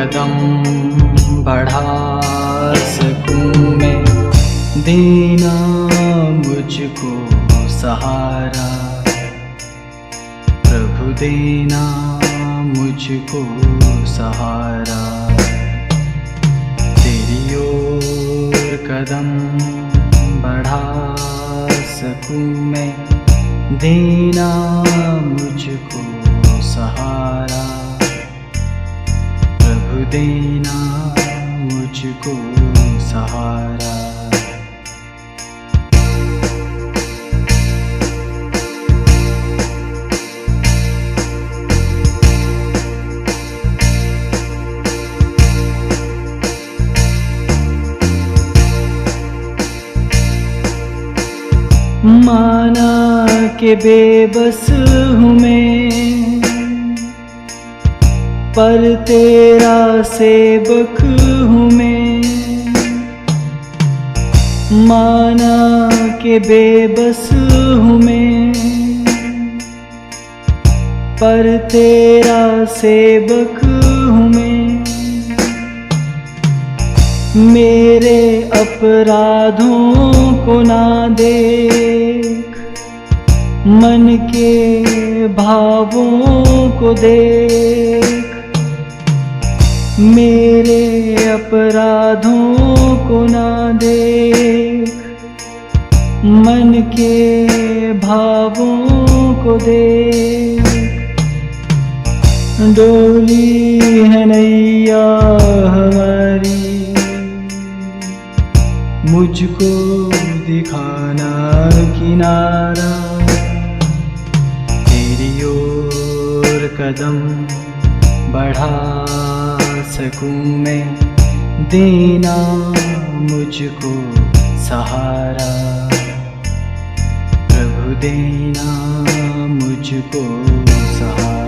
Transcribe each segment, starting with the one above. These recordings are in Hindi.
कदम बढ़ा सकूं मैं, देना मुझको सहारा। प्रभु देना मुझको सहारा। तेरी ओर कदम बढ़ा सकूं मैं, देना मुझको सहारा। प्रभु देना मुझको सहारा। माना के बेबस हूँ मैं, पर तेरा सेवक हूँ मैं। माना के बेबस हूँ मैं, पर तेरा सेवक हूँ मैं। मेरे अपराधों को ना देख, मन के भावों को देख। मेरे अपराधों को ना देख, मन के भावों को देख। डोली है नैया हमारी, मुझको दिखाना किनारा। तेरी ओर कदम बढ़ा सकूं मैं, देना मुझको सहारा। प्रभु देना मुझको सहारा।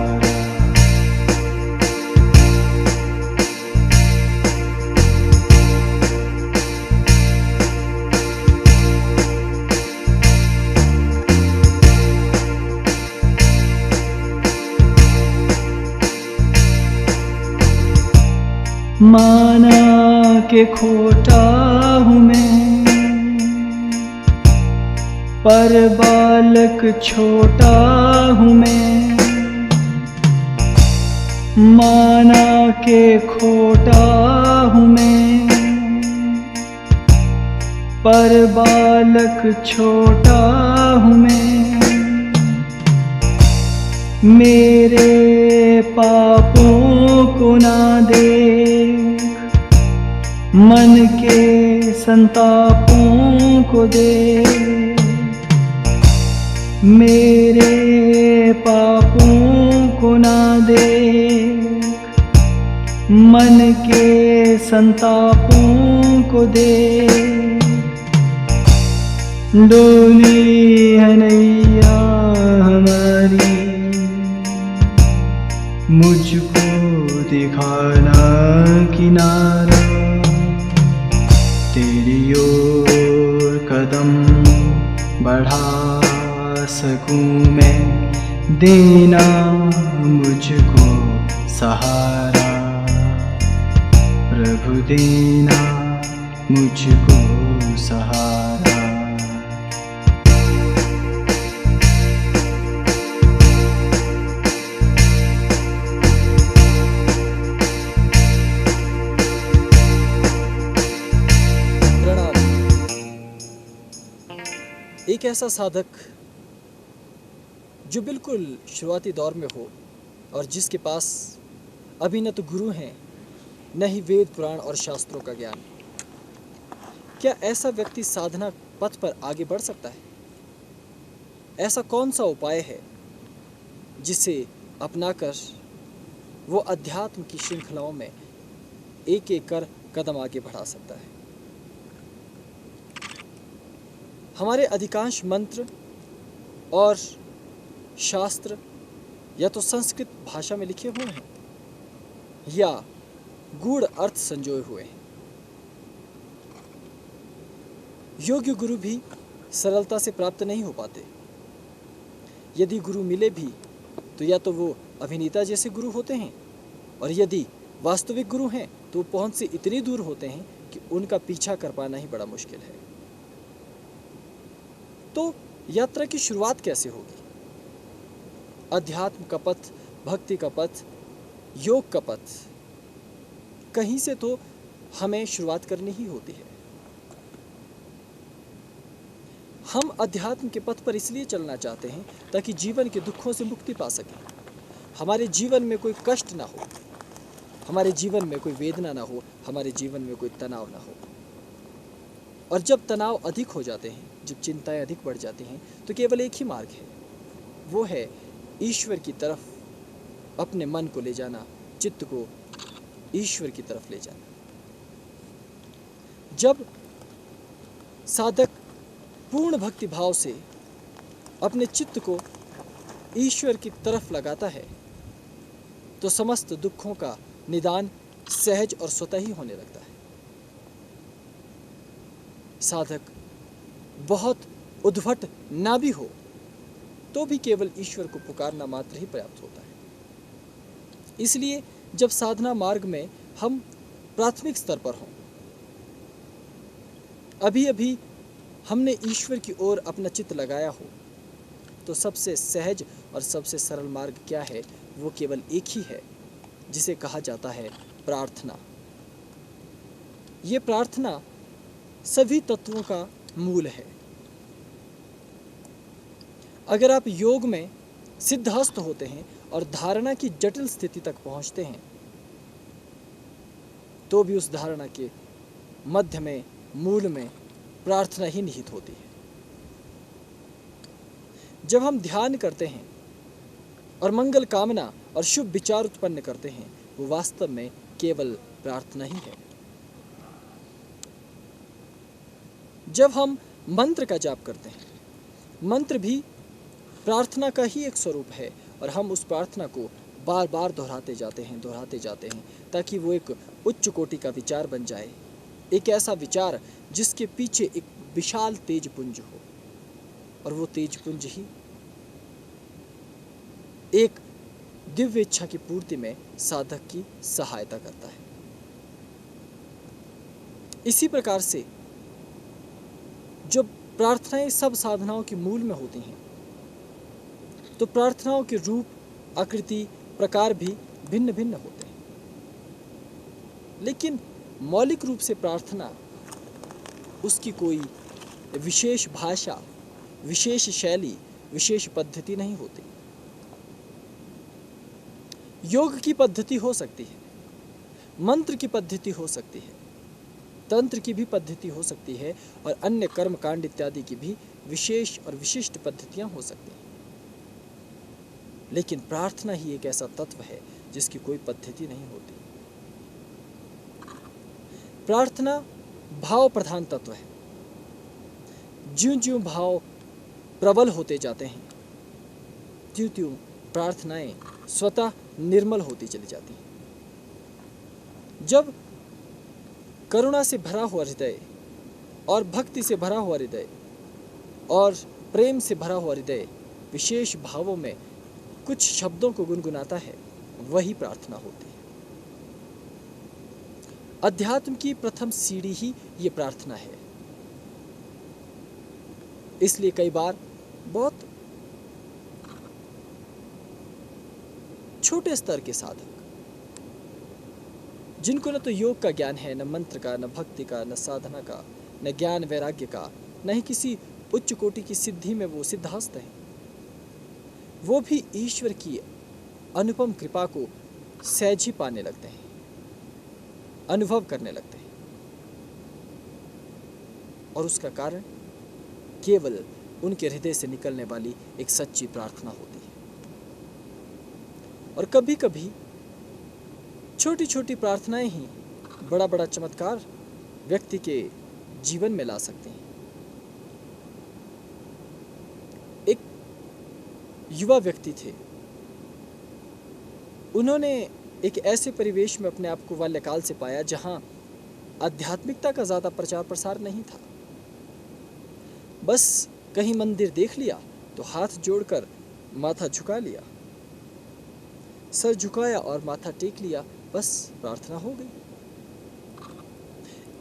माना के खोटा हूँ मैं, पर बालक छोटा हूँ मैं। माना के खोटा हूँ मैं, पर बालक छोटा हूँ मैं। मेरे पापों को ना देख, मन के संतापों को देख। मेरे पापों को ना देख, मन के संतापों को देख। डोली है नैया हमारी, मुझको दिखाना किनारा। तेरी ओर कदम बढ़ा सकूं मैं, देना मुझको सहारा। प्रभु देना मुझको सहारा। एक ऐसा साधक जो बिल्कुल शुरुआती दौर में हो और जिसके पास अभी न तो गुरु हैं, न ही वेद पुराण और शास्त्रों का ज्ञान, क्या ऐसा व्यक्ति साधना पथ पर आगे बढ़ सकता है? ऐसा कौन सा उपाय है जिसे अपनाकर वो अध्यात्म की श्रृंखलाओं में एक एक कर कदम आगे बढ़ा सकता है? हमारे अधिकांश मंत्र और शास्त्र या तो संस्कृत भाषा में लिखे हुए हैं या गूढ़ अर्थ संजोए हुए हैं। योग्य गुरु भी सरलता से प्राप्त नहीं हो पाते। यदि गुरु मिले भी तो या तो वो अभिनेता जैसे गुरु होते हैं, और यदि वास्तविक गुरु हैं तो पहुंच से इतनी दूर होते हैं कि उनका पीछा कर पाना ही बड़ा मुश्किल है। तो यात्रा की शुरुआत कैसे होगी? अध्यात्म का पथ, भक्ति का पथ, योग का पथ, कहीं से तो हमें शुरुआत करनी ही होती है। हम अध्यात्म के पथ पर इसलिए चलना चाहते हैं ताकि जीवन के दुखों से मुक्ति पा सकें, हमारे जीवन में कोई कष्ट ना हो, हमारे जीवन में कोई वेदना ना हो, हमारे जीवन में कोई तनाव ना हो। और जब तनाव अधिक हो जाते हैं, जब चिंताएं अधिक बढ़ जाती हैं, तो केवल एक ही मार्ग है, वो है ईश्वर की तरफ अपने मन को ले जाना, चित्त को ईश्वर की तरफ ले जाना। जब साधक पूर्ण भक्ति भाव से अपने चित्त को ईश्वर की तरफ लगाता है तो समस्त दुखों का निदान सहज और स्वतः ही होने लगता है। साधक बहुत उद्भट ना भी हो तो भी केवल ईश्वर को पुकारना मात्र ही पर्याप्त होता है। इसलिए जब साधना मार्ग में हम प्राथमिक स्तर पर हों, अभी अभी हमने ईश्वर की ओर अपना चित्त लगाया हो, तो सबसे सहज और सबसे सरल मार्ग क्या है? वो केवल एक ही है, जिसे कहा जाता है प्रार्थना। ये प्रार्थना सभी तत्वों का मूल है। अगर आप योग में सिद्धहस्त होते हैं और धारणा की जटिल स्थिति तक पहुंचते हैं, तो भी उस धारणा के मध्य में, मूल में प्रार्थना ही निहित होती है। जब हम ध्यान करते हैं और मंगल कामना और शुभ विचार उत्पन्न करते हैं, वो वास्तव में केवल प्रार्थना ही है। जब हम मंत्र का जाप करते हैं, मंत्र भी प्रार्थना का ही एक स्वरूप है, और हम उस प्रार्थना को बार बार दोहराते जाते हैं ताकि वो एक उच्च कोटि का विचार बन जाए, एक ऐसा विचार जिसके पीछे एक विशाल तेजपुंज हो, और वो तेजपुंज ही एक दिव्य इच्छा की पूर्ति में साधक की सहायता करता है। इसी प्रकार से जब प्रार्थनाएं सब साधनाओं के मूल में होती हैं, तो प्रार्थनाओं के रूप, आकृति, प्रकार भी भिन्न भिन्न होते हैं, लेकिन मौलिक रूप से प्रार्थना, उसकी कोई विशेष भाषा, विशेष शैली, विशेष पद्धति नहीं होती। योग की पद्धति हो सकती है, मंत्र की पद्धति हो सकती है, तंत्र की भी पद्धति हो सकती है, और अन्य कर्म कांड इत्यादि की भी विशेष और विशिष्ट पद्धतियां हो सकती हैं, लेकिन प्रार्थना ही एक ऐसा तत्व है जिसकी कोई पद्धति नहीं होती। प्रार्थना भाव प्रधान तत्व है। ज्यों-ज्यों भाव प्रबल होते जाते हैं, त्यों-त्यों प्रार्थनाएं स्वतः निर्मल होती चली जाती हैं। जब करुणा से भरा हुआ हृदय और भक्ति से भरा हुआ हृदय और प्रेम से भरा हुआ हृदय विशेष भावों में कुछ शब्दों को गुनगुनाता है, वही प्रार्थना होती है। अध्यात्म की प्रथम सीढ़ी ही ये प्रार्थना है। इसलिए कई बार बहुत छोटे स्तर के साधक, जिनको न तो योग का ज्ञान है, न मंत्र का, न भक्ति का, न साधना का, न ज्ञान वैराग्य का, न ही किसी उच्च कोटि की सिद्धि में वो सिद्धहस्त हैं, वो भी ईश्वर की अनुपम कृपा को सहज ही पाने लगते हैं, अनुभव करने लगते हैं। और उसका कारण केवल उनके हृदय से निकलने वाली एक सच्ची प्रार्थना होती है। और कभी कभी छोटी छोटी प्रार्थनाएं ही बड़ा बड़ा चमत्कार व्यक्ति के जीवन में ला सकती हैं। एक युवा व्यक्ति थे, उन्होंने एक ऐसे परिवेश में अपने आप को बाल्यकाल से पाया जहां आध्यात्मिकता का ज़्यादा प्रचार प्रसार नहीं था। बस कहीं मंदिर देख लिया तो हाथ जोड़कर माथा झुका लिया, सर झुकाया और माथा टेक लिया बस प्रार्थना हो गई।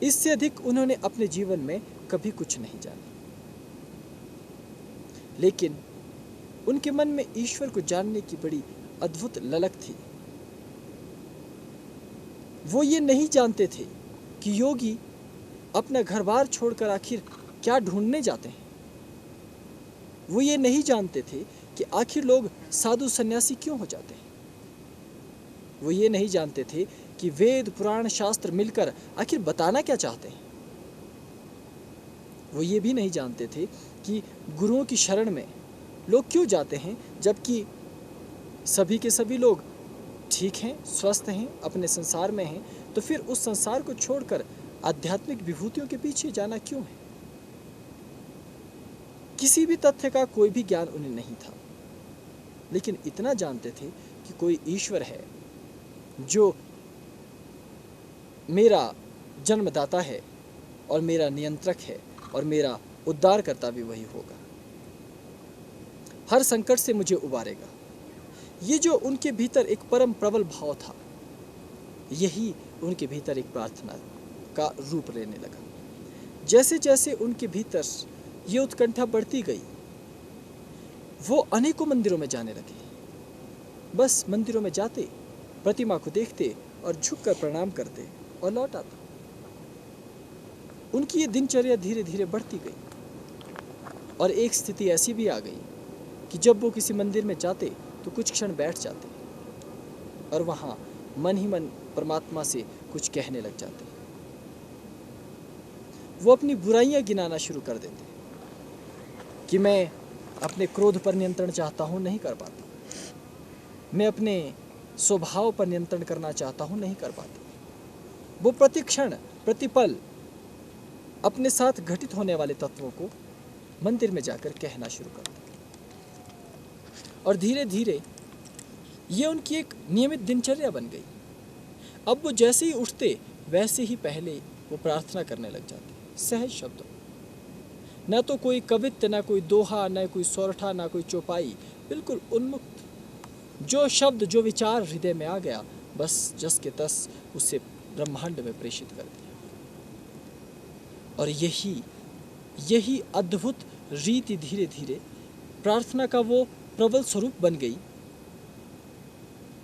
इससे अधिक उन्होंने अपने जीवन में कभी कुछ नहीं जाना। लेकिन उनके मन में ईश्वर को जानने की बड़ी अद्भुत ललक थी। वो ये नहीं जानते थे कि योगी अपना घर-बार छोड़कर आखिर क्या ढूंढने जाते हैं। वो ये नहीं जानते थे कि आखिर लोग साधु सन्यासी क्यों हो जाते हैं। वो ये नहीं जानते थे कि वेद पुराण शास्त्र मिलकर आखिर बताना क्या चाहते हैं। वो ये भी नहीं जानते थे कि गुरुओं की शरण में लोग क्यों जाते हैं, जबकि सभी के सभी लोग ठीक हैं, स्वस्थ हैं, अपने संसार में हैं। तो फिर उस संसार को छोड़कर आध्यात्मिक विभूतियों के पीछे जाना क्यों है। किसी भी तथ्य का कोई भी ज्ञान उन्हें नहीं था, लेकिन इतना जानते थे कि कोई ईश्वर है जो मेरा जन्मदाता है और मेरा नियंत्रक है और मेरा उद्धार करता भी वही होगा, हर संकट से मुझे उबारेगा। ये जो उनके भीतर एक परम प्रबल भाव था, यही उनके भीतर एक प्रार्थना का रूप लेने लगा। जैसे जैसे उनके भीतर ये उत्कंठा बढ़ती गई, वो अनेकों मंदिरों में जाने लगे। बस मंदिरों में जाते, प्रतिमा को देखते और झुककर प्रणाम करते और लौट आते। उनकी ये दिनचर्या धीरे धीरे बढ़ती गई और एक स्थिति ऐसी भी आ गई कि जब वो किसी मंदिर में जाते तो कुछ क्षण बैठ जाते और वहाँ मन ही मन परमात्मा से कुछ कहने लग जाते। वो अपनी बुराइयां गिनाना शुरू कर देते कि मैं अपने क्रोध पर नियंत्रण चाहता हूँ, नहीं कर पाता। मैं अपने स्वभाव पर नियंत्रण करना चाहता हूँ, नहीं कर पाता। वो प्रतिक्षण प्रतिपल अपने साथ घटित होने वाले तत्वों को मंदिर में जाकर कहना शुरू करते और धीरे धीरे ये उनकी एक नियमित दिनचर्या बन गई। अब वो जैसे ही उठते वैसे ही पहले वो प्रार्थना करने लग जाते, सहज शब्दों, न तो कोई कवित्त, न कोई दोहा, न कोई सोरठा, न कोई चौपाई, बिल्कुल उन्मुक्त। जो शब्द, जो विचार हृदय में आ गया, बस जस के तस उसे ब्रह्मांड में प्रेषित कर दिया। और यही अद्भुत रीति धीरे धीरे प्रार्थना का वो प्रबल स्वरूप बन गई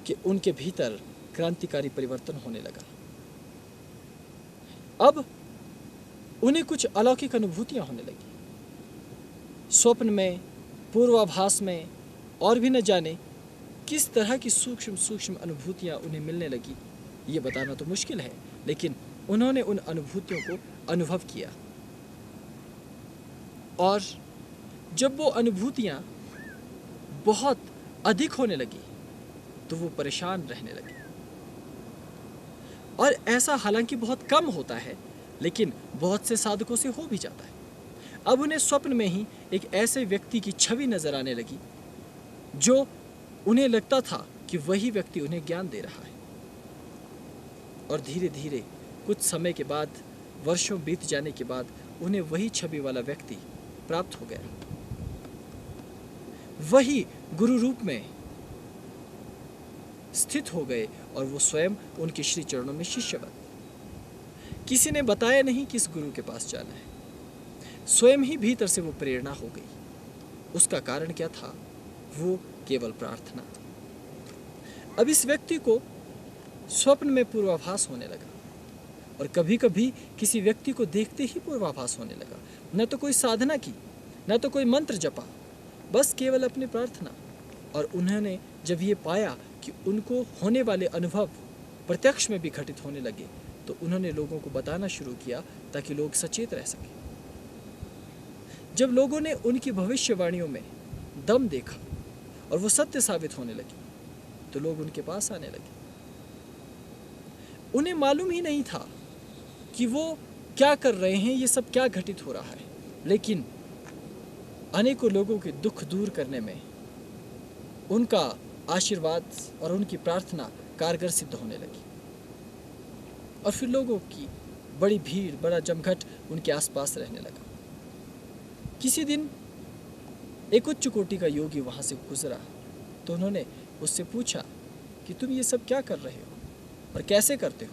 कि उनके भीतर क्रांतिकारी परिवर्तन होने लगा। अब उन्हें कुछ अलौकिक अनुभूतियां होने लगी। स्वप्न में, पूर्वाभास में और भी न जाने किस तरह की सूक्ष्म सूक्ष्म अनुभूतियां उन्हें मिलने लगी। ये बताना तो मुश्किल है, लेकिन उन्होंने उन अनुभूतियों को अनुभव किया। और जब वो अनुभूतियां बहुत अधिक होने लगी तो वो परेशान रहने लगे। और ऐसा हालांकि बहुत कम होता है, लेकिन बहुत से साधकों से हो भी जाता है। अब उन्हें स्वप्न में ही एक ऐसे व्यक्ति की छवि नजर आने लगी जो उन्हें लगता था कि वही व्यक्ति उन्हें ज्ञान दे रहा है। और धीरे धीरे कुछ समय के बाद, वर्षों बीत जाने के बाद, उन्हें वही छवि वाला व्यक्ति प्राप्त हो गया। वही गुरु रूप में स्थित हो गए और वो स्वयं उनके श्री चरणों में शिष्य बन। किसी ने बताया नहीं किस गुरु के पास जाना है, स्वयं ही भीतर से वो प्रेरणा हो गई। उसका कारण क्या था? वो केवल प्रार्थना। अब इस व्यक्ति को स्वप्न में पूर्वाभास होने लगा और कभी कभी किसी व्यक्ति को देखते ही पूर्वाभास होने लगा। न तो कोई साधना की, न तो कोई मंत्र जपा, बस केवल अपनी प्रार्थना। और उन्होंने जब ये पाया कि उनको होने वाले अनुभव प्रत्यक्ष में भी घटित होने लगे, तो उन्होंने लोगों को बताना शुरू किया ताकि लोग सचेत रह सकें। जब लोगों ने उनकी भविष्यवाणियों में दम देखा और वो सत्य साबित होने लगी, तो लोग उनके पास आने लगे। उन्हें मालूम ही नहीं था कि वो क्या कर रहे हैं, ये सब क्या घटित हो रहा है, लेकिन अनेकों लोगों के दुख दूर करने में उनका आशीर्वाद और उनकी प्रार्थना कारगर सिद्ध होने लगी। और फिर लोगों की बड़ी भीड़, बड़ा जमघट उनके आसपास रहने लगा। किसी दिन एक उच्च कोटि का योगी वहाँ से गुजरा, तो उन्होंने उससे पूछा कि तुम ये सब क्या कर रहे हो? और कैसे करते हो?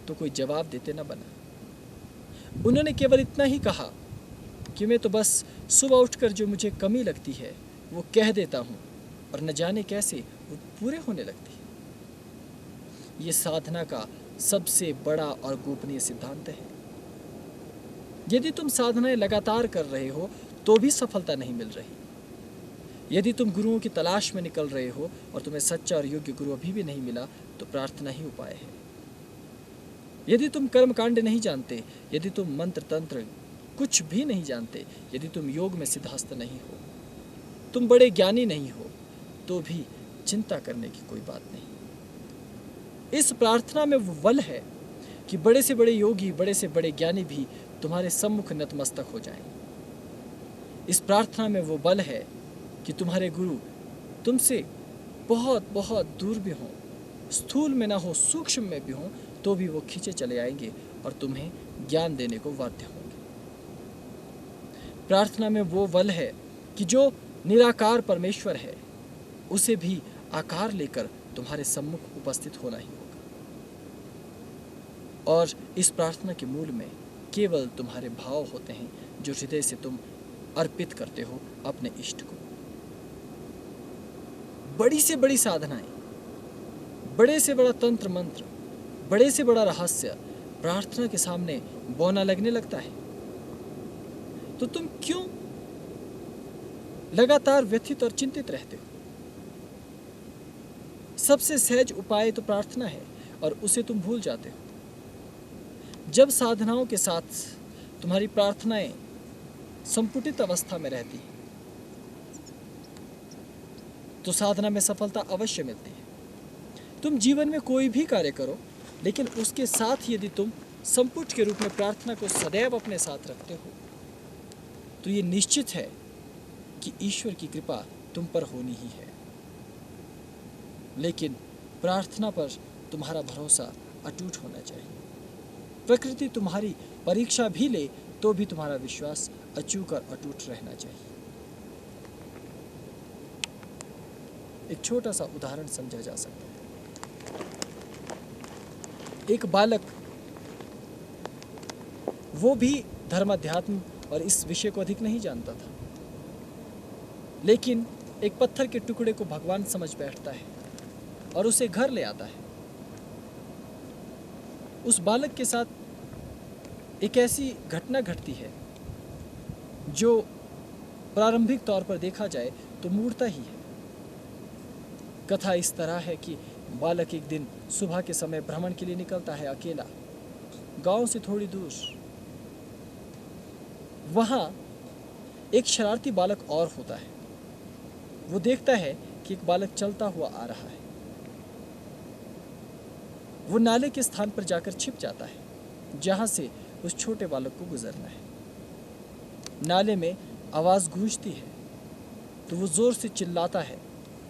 तो कोई जवाब देते न बना। उन्होंने केवल इतना ही कहा कि मैं तो बस सुबह उठकर जो मुझे कमी लगती है वो कह देता हूँ और न जाने कैसे वो पूरे होने लगती है। ये साधना का सबसे बड़ा और गोपनीय सिद्धांत है। यदि तुम साधनाएं लगातार कर रहे हो तो भी सफलता नहीं मिल रही, यदि तुम गुरुओं की तलाश में निकल रहे हो और तुम्हें सच्चा और योग्य गुरु अभी भी नहीं मिला, तो प्रार्थना ही उपाय है। यदि तुम कर्म कांड नहीं जानते, यदि तुम मंत्र तंत्र कुछ भी नहीं जानते, यदि तुम योग में सिद्धहस्त नहीं हो, तुम बड़े ज्ञानी नहीं हो, तो भी चिंता करने की कोई बात नहीं। इस प्रार्थना में वो बल है कि बड़े से बड़े योगी, बड़े से बड़े ज्ञानी भी तुम्हारे सम्मुख नतमस्तक हो जाएं। इस प्रार्थना में वो बल है कि तुम्हारे गुरु तुमसे बहुत बहुत दूर भी हों, स्थूल में ना हो, सूक्ष्म में भी हों, तो भी वो खींचे चले आएंगे और तुम्हें ज्ञान देने को बाध्य होंगे। प्रार्थना में वो बल है कि जो निराकार परमेश्वर है उसे भी आकार लेकर तुम्हारे सम्मुख उपस्थित होना ही होगा। और इस प्रार्थना के मूल में केवल तुम्हारे भाव होते हैं जो हृदय से तुम अर्पित करते हो अपने इष्ट को। बड़ी से बड़ी साधनाएं, बड़े से बड़ा तंत्र मंत्र, बड़े से बड़ा रहस्य प्रार्थना के सामने बौना लगने लगता है। तो तुम क्यों लगातार व्यथित और चिंतित रहते हो? सबसे सहज उपाय तो प्रार्थना है और उसे तुम भूल जाते हो। जब साधनाओं के साथ तुम्हारी प्रार्थनाएं संपुटित अवस्था में रहती हैं, तो साधना में सफलता अवश्य मिलती है। तुम जीवन में कोई भी कार्य करो, लेकिन उसके साथ यदि तुम संपुट के रूप में प्रार्थना को सदैव अपने साथ रखते हो, तो ये निश्चित है कि ईश्वर की कृपा तुम पर होनी ही है। लेकिन प्रार्थना पर तुम्हारा भरोसा अटूट होना चाहिए। प्रकृति तुम्हारी परीक्षा भी ले तो भी तुम्हारा विश्वास अचूक और अटूट रहना चाहिए। एक छोटा सा उदाहरण समझा जा सकता है। एक बालक, वो भी धर्माध्यात्म और इस विषय को अधिक नहीं जानता था, लेकिन एक पत्थर के टुकड़े को भगवान समझ बैठता है और उसे घर ले आता है। उस बालक के साथ एक ऐसी घटना घटती है जो प्रारंभिक तौर पर देखा जाए तो मूर्ता ही है। कथा इस तरह है कि बालक एक दिन सुबह के समय भ्रमण के लिए निकलता है अकेला, गांव से थोड़ी दूर। वहां एक शरारती बालक और होता है। वो देखता है कि एक बालक चलता हुआ आ रहा है। वो नाले के स्थान पर जाकर छिप जाता है जहां से उस छोटे बालक को गुजरना है। नाले में आवाज गूंजती है तो वो जोर से चिल्लाता है।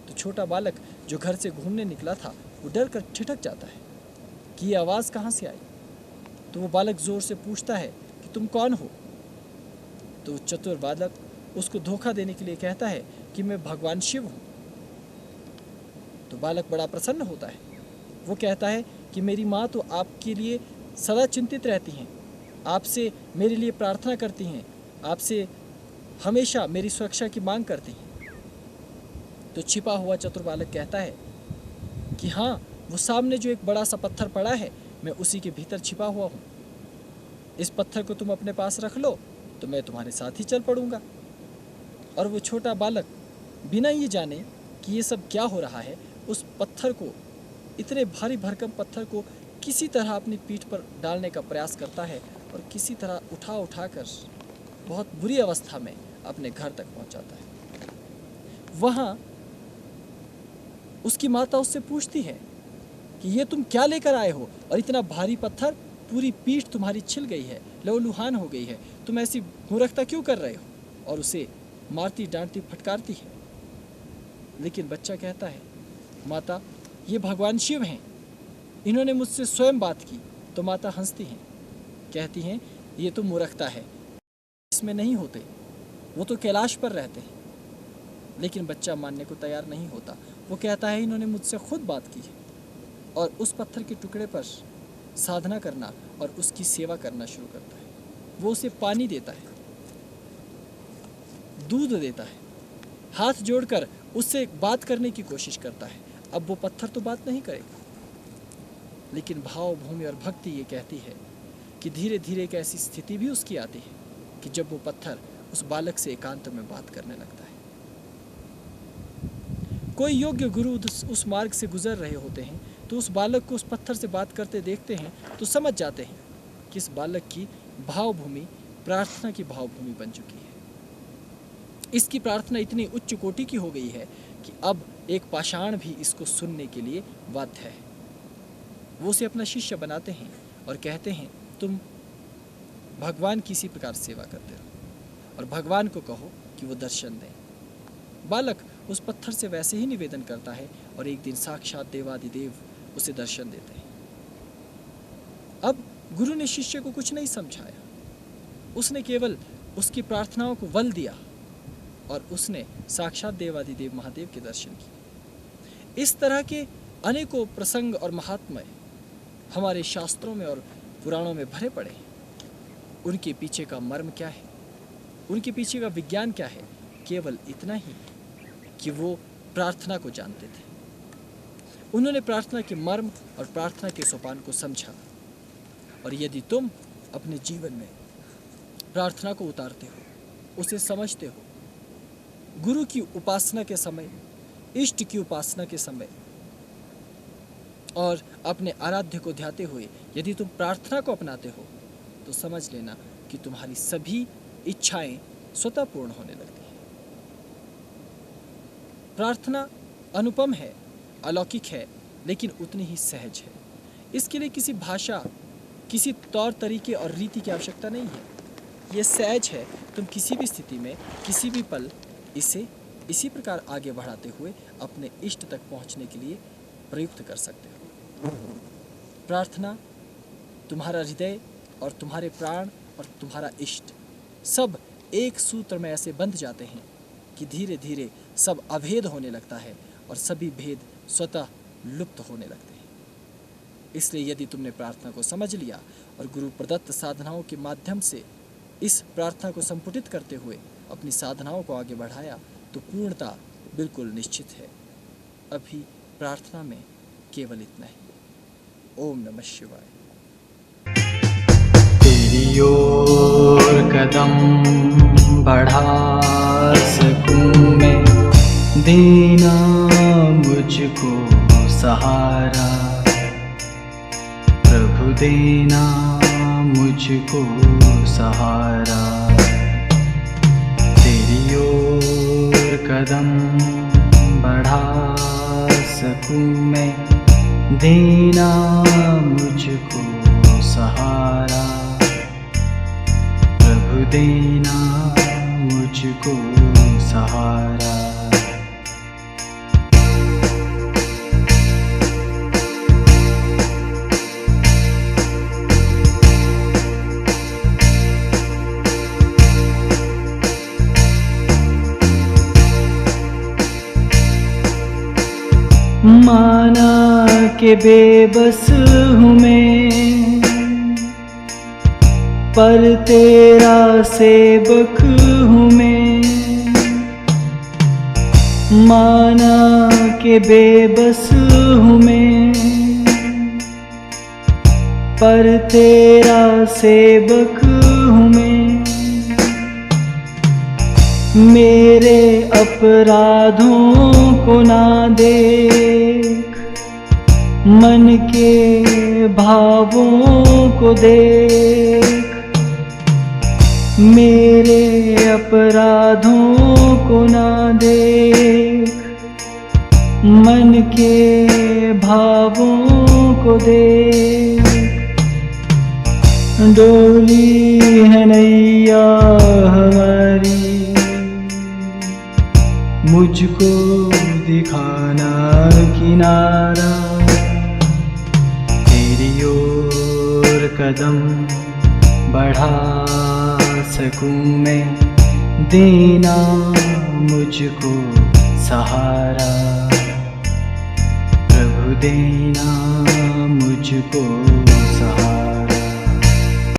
तो छोटा बालक जो घर से घूमने निकला था वो डर कर ठिठक जाता है कि ये आवाज़ कहाँ से आई। तो वो बालक जोर से पूछता है कि तुम कौन हो। तो चतुर बालक उसको धोखा देने के लिए कहता है कि मैं भगवान शिव हूँ। तो बालक बड़ा प्रसन्न होता है। वो कहता है कि मेरी माँ तो आपके लिए सदा चिंतित रहती हैं, आपसे मेरे लिए प्रार्थना करती हैं, आपसे हमेशा मेरी सुरक्षा की मांग करती हैं। तो छिपा हुआ चतुर बालक कहता है कि हाँ, वो सामने जो एक बड़ा सा पत्थर पड़ा है, मैं उसी के भीतर छिपा हुआ हूँ। इस पत्थर को तुम अपने पास रख लो तो मैं तुम्हारे साथ ही चल पड़ूंगा। और वो छोटा बालक बिना ये जाने कि ये सब क्या हो रहा है, उस पत्थर को, इतने भारी भरकम पत्थर को किसी तरह अपनी पीठ पर डालने का प्रयास करता है और किसी तरह उठा कर बहुत बुरी अवस्था में अपने घर तक पहुंचाता है। वहाँ उसकी माता उससे पूछती है कि ये तुम क्या लेकर आए हो, और इतना भारी पत्थर, पूरी पीठ तुम्हारी छिल गई है, लहूलुहान हो गई है, तुम ऐसी मूर्खता क्यों कर रहे हो। और उसे मारती डांटती फटकारती है। लेकिन बच्चा कहता है, माता ये भगवान शिव हैं, इन्होंने मुझसे स्वयं बात की। तो माता हंसती हैं, कहती हैं ये तो मूर्खता है, इसमें नहीं होते, वो तो कैलाश पर रहते हैं। लेकिन बच्चा मानने को तैयार नहीं होता। वो कहता है इन्होंने मुझसे खुद बात की है। और उस पत्थर के टुकड़े पर साधना करना और उसकी सेवा करना शुरू करता है। वो उसे पानी देता है, दूध देता है, हाथ जोड़कर उससे बात करने की कोशिश करता है। अब वो पत्थर तो बात नहीं करेगा, लेकिन भाव, भूमि और भक्ति ये कहती है कि धीरे धीरे एक ऐसी स्थिति भी उसकी आती है कि जब वो पत्थर उस बालक से एकांत में बात करने लगता है। कोई योग्य गुरु उस मार्ग से गुजर रहे होते हैं तो उस बालक को उस पत्थर से बात करते देखते हैं तो समझ जाते हैं कि इस बालक की भावभूमि प्रार्थना की भावभूमि बन चुकी है। इसकी प्रार्थना इतनी उच्च कोटि की हो गई है कि अब एक पाषाण भी इसको सुनने के लिए बाध्य है। वो उसे अपना शिष्य बनाते हैं और कहते हैं तुम भगवान की इसी प्रकार सेवा करते रहो और भगवान को कहो कि वो दर्शन दें। बालक उस पत्थर से वैसे ही निवेदन करता है और एक दिन साक्षात देवादिदेव उसे दर्शन देते हैं। अब गुरु ने शिष्य को कुछ नहीं समझाया, उसने केवल उसकी प्रार्थनाओं को बल दिया और उसने साक्षात देवादिदेव महादेव के दर्शन किए। इस तरह के अनेकों प्रसंग और महात्म्य हमारे शास्त्रों में और पुराणों में भरे पड़े हैं। उनके पीछे का मर्म क्या है, उनके पीछे का विज्ञान क्या है? केवल इतना ही कि वो प्रार्थना को जानते थे। उन्होंने प्रार्थना के मर्म और प्रार्थना के सोपान को समझा। और यदि तुम अपने जीवन में प्रार्थना को उतारते हो, उसे समझते हो, गुरु की उपासना के समय, इष्ट की उपासना के समय और अपने आराध्य को ध्याते हुए यदि तुम प्रार्थना को अपनाते हो तो समझ लेना कि तुम्हारी सभी इच्छाएं स्वतः पूर्ण होने लगती हैं। प्रार्थना अनुपम है, अलौकिक है, लेकिन उतनी ही सहज है। इसके लिए किसी भाषा, किसी तौर तरीके और रीति की आवश्यकता नहीं है। यह सहज है। तुम किसी भी स्थिति में, किसी भी पल इसे इसी प्रकार आगे बढ़ाते हुए अपने इष्ट तक पहुंचने के लिए प्रयुक्त कर सकते हो। प्रार्थना, तुम्हारा हृदय और तुम्हारे प्राण और तुम्हारा इष्ट सब एक सूत्र में ऐसे बंध जाते हैं कि धीरे धीरे सब अभेद होने लगता है और सभी भेद स्वतः लुप्त होने लगते हैं। इसलिए यदि तुमने प्रार्थना को समझ लिया और गुरु प्रदत्त साधनाओं के माध्यम से इस प्रार्थना को संपुटित करते हुए अपनी साधनाओं को आगे बढ़ाया तो पूर्णता बिल्कुल निश्चित है। अभी प्रार्थना में केवल इतना ही। ओम नमः शिवाय। तेरी ओर कदम बढ़ा सकूं मैं, देना मुझको सहारा, प्रभु देना मुझको सहारा। तेरी ओर कदम बढ़ा सकूं मैं, देना मुझको सहारा, प्रभु देना मुझको सहारा। माना के बेबस हूँ मैं, पर तेरा सेवक हूँ मैं। माना के बेबस हूँ मैं, पर तेरा सेवक हूँ मैं। मेरे अपराधों को ना देख, मन के भावों को देख। मेरे अपराधों को ना देख, मन के भावों को देख। डोली है नैया हमारी, मुझको दिखाना किनारा। तेरी ओर कदम बढ़ा सकूं मैं, देना मुझको सहारा, प्रभु देना मुझको सहारा।